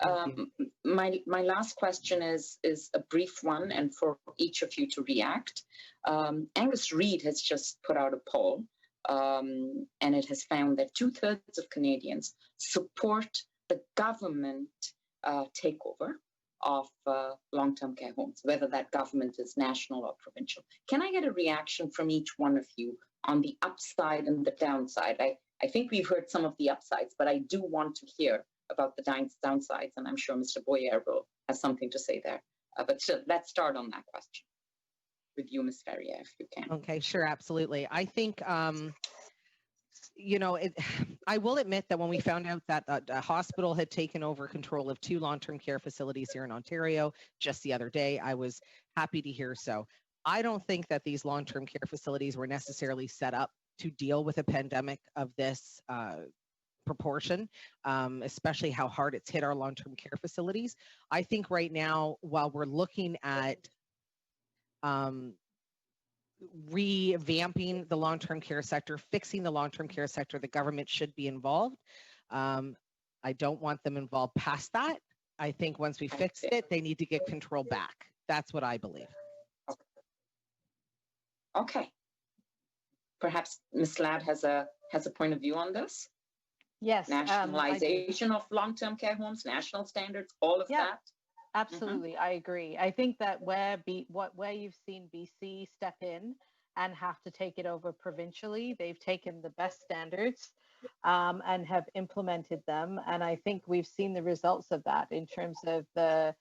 My last question is a brief one, and for each of you to react. Angus Reid has just put out a poll, and it has found that 2/3 of Canadians support the government takeover of long-term care homes, whether that government is national or provincial. Can I get a reaction from each one of you on the upside and the downside? I think we've heard some of the upsides, but I do want to hear about the downsides, and I'm sure Mr. Boyer will have something to say there. But still, let's start on that question with you, Ms. Ferrier, if you can. Okay, sure, absolutely. I think, you know, I will admit that when we found out that a hospital had taken over control of 2 long-term care facilities here in Ontario just the other day, I was happy to hear so. I don't think that these long-term care facilities were necessarily set up to deal with a pandemic of this proportion, especially how hard it's hit our long-term care facilities. I think right now, while we're looking at revamping the long-term care sector, fixing the long-term care sector, the government should be involved. I don't want them involved past that. I think once we fix it, they need to get control back. That's what I believe. Okay. Perhaps Ms. Ladd has a point of view on this. Yes. Nationalization of long-term care homes, national standards, all of that. Absolutely, I agree. I think that where you've seen BC step in and have to take it over provincially, they've taken the best standards and have implemented them. And I think we've seen the results of that in terms of the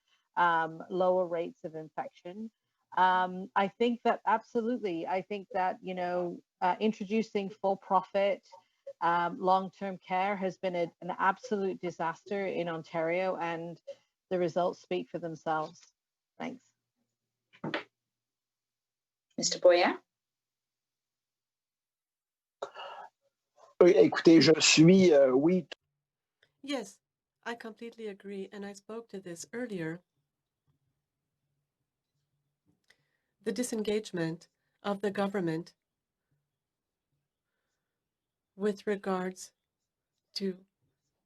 lower rates of infection. I think that absolutely, I think that, you know, introducing for-profit long-term care has been an absolute disaster in Ontario, and the results speak for themselves. Thanks. Mr. Boyer? Écoutez, je suis, oui. Yes, I completely agree, and I spoke to this earlier. The disengagement of the government with regards to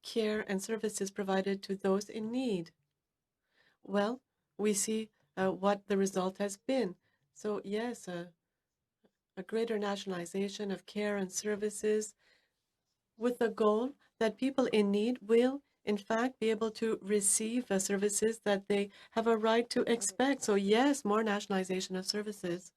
care and services provided to those in need. Well, we see what the result has been. So yes, a greater nationalization of care and services with the goal that people in need will, in fact, be able to receive services that they have a right to expect. So yes, more nationalization of services.